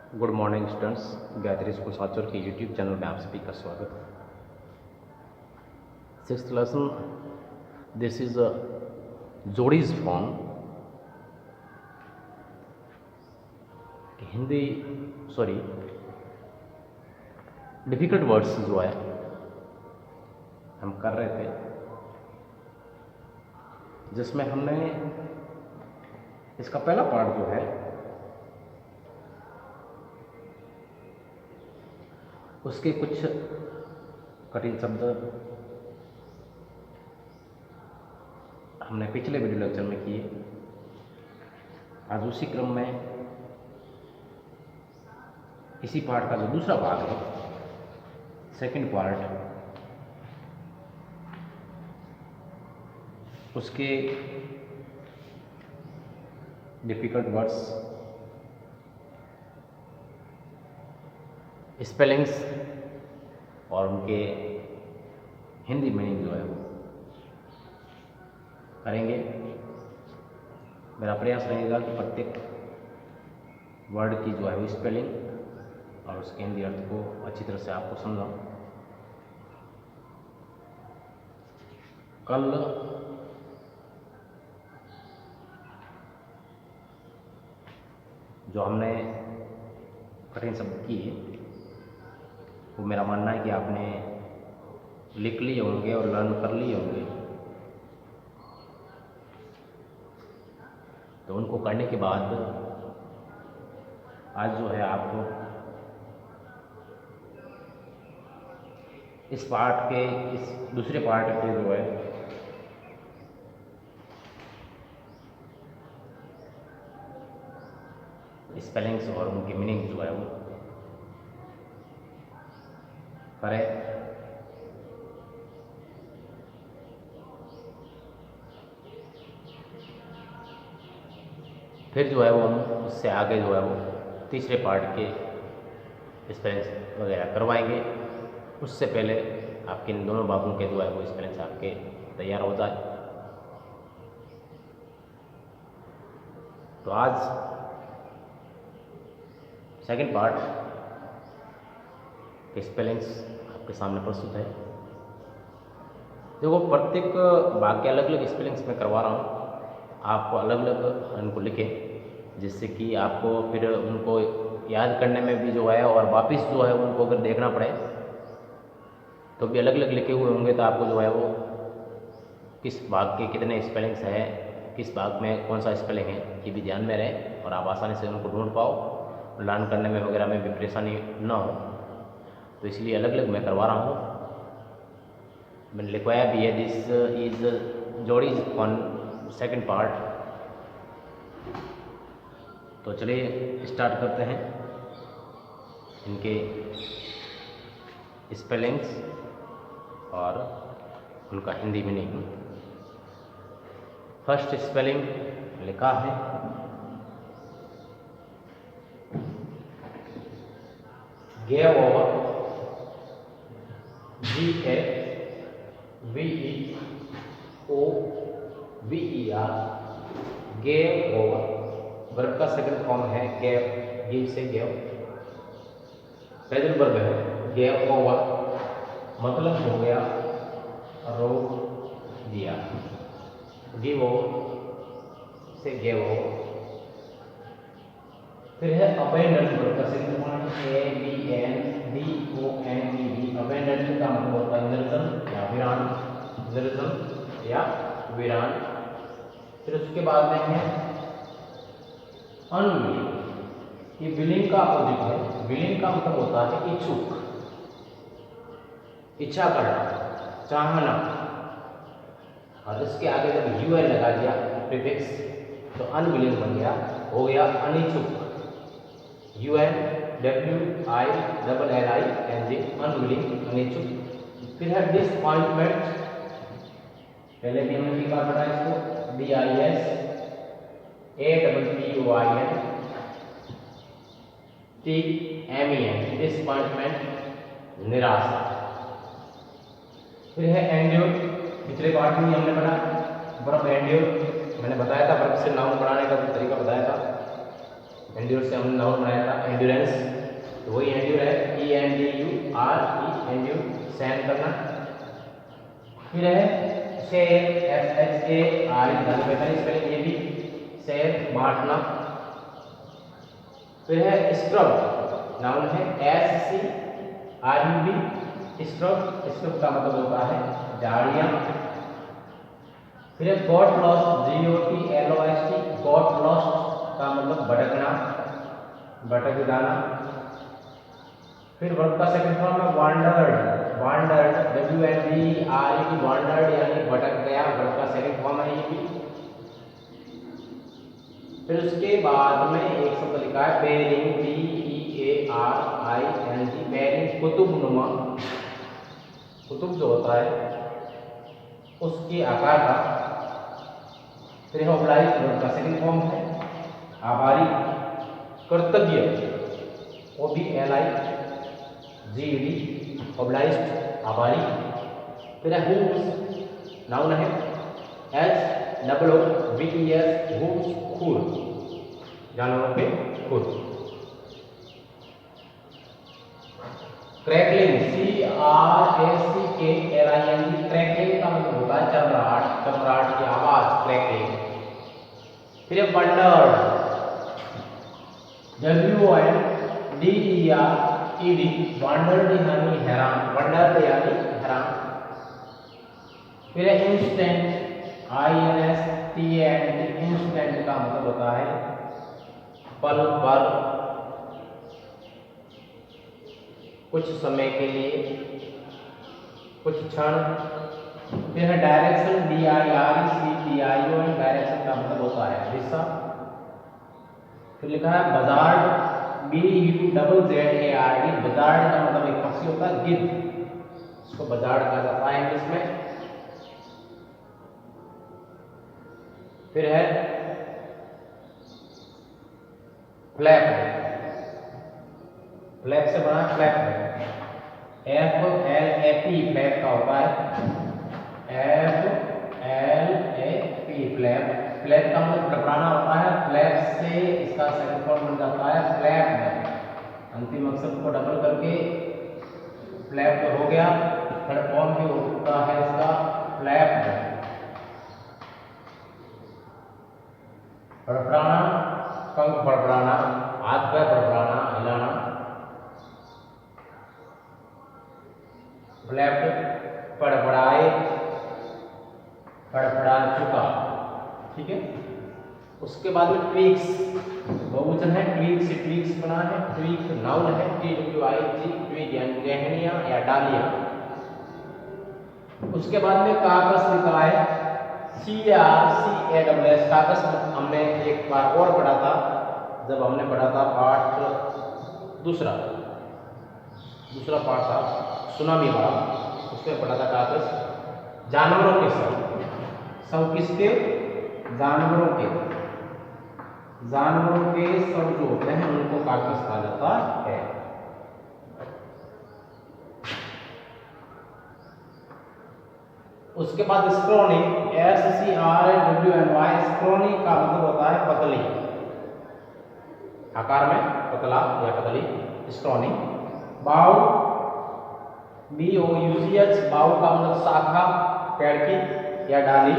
Good morning students, Gayatri school Sanchore के YouTube channel में आप सभी का स्वागत है। Sixth lesson, this is a जोड़ीज form. Hindi difficult words जो है हम कर रहे थे, जिसमें हमने इसका पहला पार्ट जो है उसके कुछ कठिन शब्द हमने पिछले वीडियो लेक्चर में किए। आज उसी क्रम में इसी पार्ट का जो दूसरा भाग है, सेकंड पार्ट, उसके डिफ़िकल्ट वर्ड्स, स्पेलिंग्स और उनके हिंदी मीनिंग जो है वो करेंगे। मेरा प्रयास रहेगा कि प्रत्येक वर्ड की जो है वो स्पेलिंग और उसके हिंदी अर्थ को अच्छी तरह से आपको समझाऊं। कल जो हमने कठिन शब्द किए, वो मेरा मानना है कि आपने लिख लिए होंगे और लर्न कर लिए होंगे। तो उनको करने के बाद आज जो है आपको इस पार्ट के, इस दूसरे पार्ट के जो है स्पेलिंग्स और उनकी मीनिंग जो है वो करें। फिर जो है वो हम उससे आगे जो है वो तीसरे पार्ट के स्पेलिंग्स वगैरह करवाएंगे। उससे पहले आपके इन दोनों भागों के जो है वो स्पेलिंग्स आपके तैयार हो जाए। तो आज सेकंड पार्ट के स्पेलिंग्स आपके सामने प्रस्तुत है। देखो, प्रत्येक भाग के अलग अलग स्पेलिंग्स मैं करवा रहा हूँ, आप अलग अलग उनको लिखें, जिससे कि आपको फिर उनको याद करने में भी जो है और वापस जो है उनको अगर देखना पड़े तो भी अलग अलग लिखे हुए होंगे, तो आपको जो है वो किस भाग के कितने स्पेलिंग्स हैं, किस भाग में कौन सा स्पेलिंग है, ये भी ध्यान में रहे और आप आसानी से उनको ढूंढ पाओ, लर्न करने में वगैरह में भी परेशानी ना हो। तो इसलिए अलग अलग मैं करवा रहा हूँ। मैंने लिखवाया भी है, this is जोड़ीज on second part. तो चलिए स्टार्ट करते हैं इनके स्पेलिंग्स और उनका हिंदी मीनिंग। फर्स्ट स्पेलिंग लिखा है gave over, GAVEOVER, gave over. Verb का सेकंड फॉर्म है गेव, गिव से गेव, प्रेजेंट वर्ब है गेव ओवर, मतलब हो गया रोक दिया। गिव ओवर से गेव ओवर। फिर है अबेंडन, वर्ब का सेकंड फॉर्म ABANDONED। अबेंडन का मतलब होता है निर्जन या वीरान, निर्जन या वीरान। फिर उसके बाद में है अनविलिंग। ये विलिंग का अपोजिट है। विलिंग का मतलब होता है इच्छुक, इच्छा करना, चाहना। और इसके आगे जब UN लगा दिया प्रीफिक्स, तो अनविलिंग बन गया, हो गया अनिच्छुक। UNWILLING, unwilling, अनिच्छुक। फिर है डिसअपॉइंटमेंट, पहले भी हमने लिखा पढ़ा इसको, DISAPPOINTMEN, डिसअपॉइंटमेंट, निराशा। फिर है एंड्योर, पिछले पार्ट में हमने पढ़ा वर्ब एंड्योर, मैंने बताया था वर्ब से नाउन बनाने का तरीका बताया था। एंड्योर से हमने नाउन बनाया था एंड्योरेंस, तो वही एंड्योर है, ENDURE, एंड्योर सहन करना। फिर है शेयर, SHARE, ध्यान में था इसमें ये भी शेयर बांटना। फिर है स्क्रब, नाउन है SCRUB, स्क्रब, स्क्रब का मतलब होता है झाड़ियाँ। फिर है got lost, GOT LOST, got lost का मतलब भटकना, भटक जाना। फिर वर्ब का सेकंड फॉर्म है वांडर्ड, वांडर्ड WANDERED, वांडर्ड यानी भटक गया, वर्ब का सेकंड फॉर्म है ये भी। फिर उसके बाद में एक शब्द लिखा है बेरिंग, BEARING, बेरिंग कुतुब नुमा, कुतुब जो होता है उसके आकार का। फिर ऑब्लाइज, वर्ब का सेकंड फॉर्म है आभारी। कर्तव्य, OBLIGED, ऑब्लाइज्ड आभारी। फिर है हूव्स, नाउन है HOOVES, हूव्स खुर, जानवरों के खुर। क्रैकलिंग, CRACKLING, क्रैकलिंग का मतलब होता है चमराहट, चमराहट की आवाज, क्रैकलिंग। फिर वंडर्ड, WONDERED, वंडर्ड यानी हैरान, वंडर्ड यानी हैरान। फिर इंस्टेंट, INSTANT, इंस्टेंट का मतलब होता है पल पर, कुछ समय के लिए, कुछ क्षण। फिर है डायरेक्शन, DIRECTION, डायरेक्शन का मतलब होता है दिशा। फिर लिखा है बजार्ड, BUZZARD, बजार्ड का मतलब एक पक्षी होता है गिद्ध, इसको बजार्ड कहा जाता है इंग्लिश में। फिर है फ्लैप, फ्लैप से बना फ्लैप, FLAP, फ्लैप का होता है FLAP, फ्लैप। फ्लैप का मतलब फड़फड़ाना होता है, फ्लैप से इसका सेकंड फॉर्म बन जाता है फ्लैप, अंतिम अक्षर को डबल करके फ्लैप तो हो गया, थर्ड फॉर्म भी होता है इसका फ्लैप। फड़फड़ाना, पंख फड़फड़ाना, हाथ पैर फड़फड़ाना, हिलाना। फ्लैप्ड, फड़फड़ाए, फड़फड़ा चुका, ठीक है। उसके बाद में ट्वीक्स, बहुवचन है ट्वीक से ट्वीक्स बना है, ट्वीक नाउन है TWIG, ट्वीक यानी टहनियाँ या डालियाँ। उसके बाद में कागज लिखा है CRCAWS, कागज हमने एक बार और पढ़ा था, जब हमने पढ़ा था पाठ दूसरा पाठ था सुनामी वाला, उसमें पढ़ा था कागज। जानवरों के शव, शव किसके, जानवरों के, जानवरों के शव जो होते हैं उनको कागज कहा जाता है। उसके बाद स्क्रोनी, SCRAWNY, स्क्रोनी का मतलब होता है पतली, आकार में पतला या पतली, स्क्रोनी। बाउ, BOUGH, बाउ का मतलब शाखा, पेड़ की या डाली।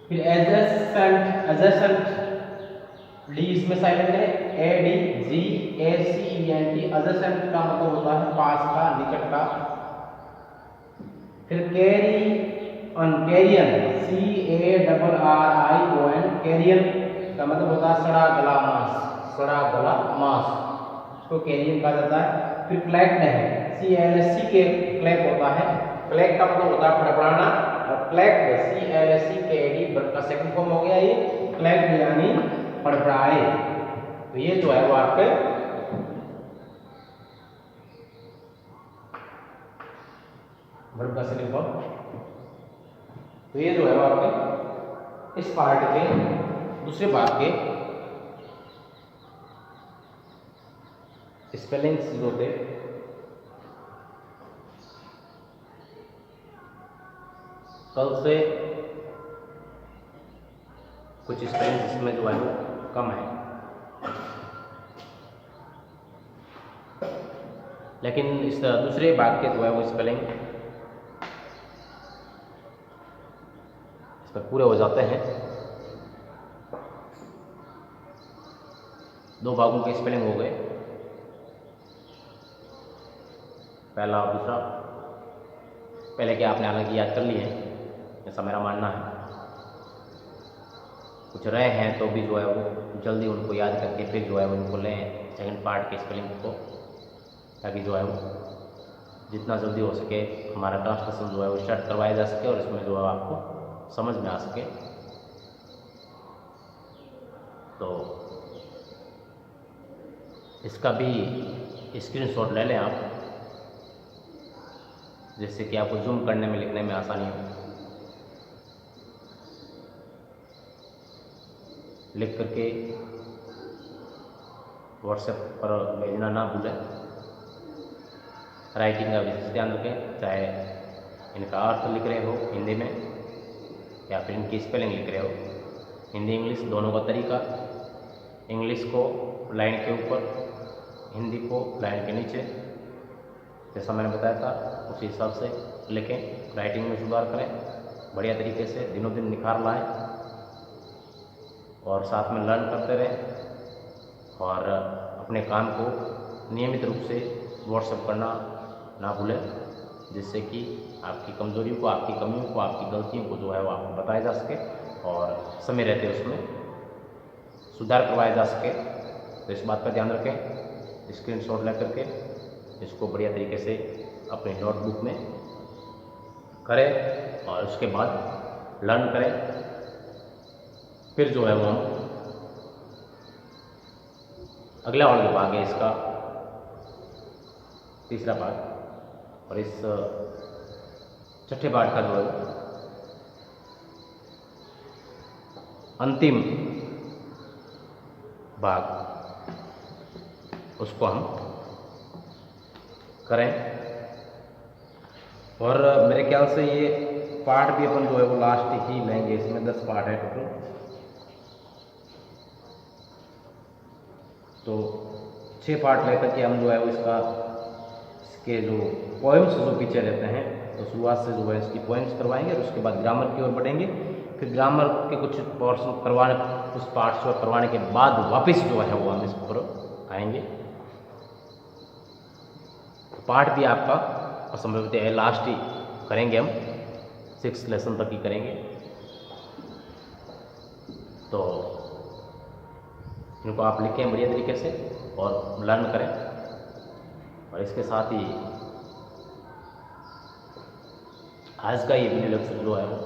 फिर एडजेसेंट, एडजेसेंट, डी इसमें साइलेंट है, ADJACENT, एडजेसेंट का मतलब होता है पास का, निकट का। फिर carry on, carrion, CARRION, carrion का मतलब होता है सड़ा गला मांस, सड़ा गला मांस, इसको कैरियन कहा जाता है। फिर क्लैक्ड है, CLSC के क्लैक होता है, क्लैक का मतलब होता है फड़फड़ाना, और क्लैक्ड CLSCKD वर्ब का सेकंड फॉर्म हो गया ये, क्लैक्ड यानी फड़फड़ाए। तो ये जो है वो आपके वर्ब का सेकंड फॉर्म। तो ये जो है वो आपके इस पार्ट के दूसरे भाग के स्पेलिंग्स जो थे कल से कुछ स्पेलिंग्स इसमें जो है कम है, लेकिन इस दूसरे भाग के जो है वो स्पेलिंग इस पर पूरे हो जाते हैं। 2 भागों के स्पेलिंग हो गए, पहला और दूसरा। पहले के आपने हालांकि याद कर लिए हैं, ऐसा मेरा मानना है। कुछ रहे हैं तो भी जो है वो जल्दी उनको याद करके फिर जो है उनको लें सेकंड पार्ट के स्पेलिंग को, ताकि जो है वो जितना जल्दी हो सके हमारा ट्रांसलेशन जो है वो स्टार्ट करवाया जा सके और इसमें जो है आपको समझ में आ सके। तो इसका भी स्क्रीनशॉट ले लें आप, जिससे कि आपको जूम करने में लिखने में आसानी हो। लिख करके व्हाट्सएप पर भेजना ना भूलें। राइटिंग का विशेष ध्यान रखें, चाहे इनका अर्थ लिख रहे हो हिंदी में या फिर इनकी स्पेलिंग लिख रहे हो, हिंदी इंग्लिश दोनों का तरीका। इंग्लिश को लाइन के ऊपर, हिंदी को लाइन के नीचे, जैसा मैंने बताया था उसी हिसाब से लिखें। राइटिंग में सुधार करें बढ़िया तरीके से, दिनों दिन निखार लाएं और साथ में लर्न करते रहें। और अपने काम को नियमित रूप से व्हाट्सएप करना ना भूलें, जिससे कि आपकी कमजोरियों को, आपकी कमियों को, आपकी गलतियों को जो है वो आपको बताया जा सके और समय रहते उसमें सुधार करवाया जा सके। तो इस बात का ध्यान रखें। स्क्रीनशॉट ले करके इसको बढ़िया तरीके से अपने नोटबुक में करें और उसके बाद लर्न करें। फिर जो है वो हम अगला और जो भाग है इसका तीसरा भाग, और इस छठे पाठ का जो है अंतिम भाग उसको हम करें। और मेरे ख्याल से ये पार्ट भी अपन जो है वो लास्ट ही लेंगे। इसमें 10 पार्ट है टोटल, तो 6 पार्ट लेकर के हम जो है वो इसके जो पोएम्स जो पीछे रहते हैं तो शुरुआत से जो है इसकी पोएम्स करवाएंगे और उसके बाद ग्रामर की ओर बढ़ेंगे। फिर ग्रामर के कुछ पोर्शन करवाने, कुछ पार्ट्स को करवाने के बाद वापस जो है वो हम इस पर आएंगे। पार्ट भी आपका असंभव है, लास्ट ही करेंगे हम, 6 लेसन तक ही करेंगे। तो इनको आप लिखें बढ़िया तरीके से और लर्न करें। और इसके साथ ही आज का ये वीडियो लेक्चर जो है वो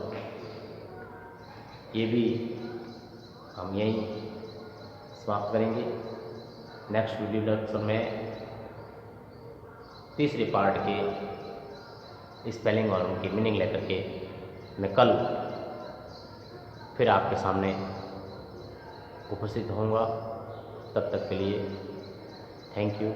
ये भी हम यहीं समाप्त करेंगे। नेक्स्ट वीडियो लेक्चर में तीसरे पार्ट के स्पेलिंग और उनकी मीनिंग लेकर के मैं कल फिर आपके सामने उपस्थित होऊंगा। तब तक के लिए थैंक यू।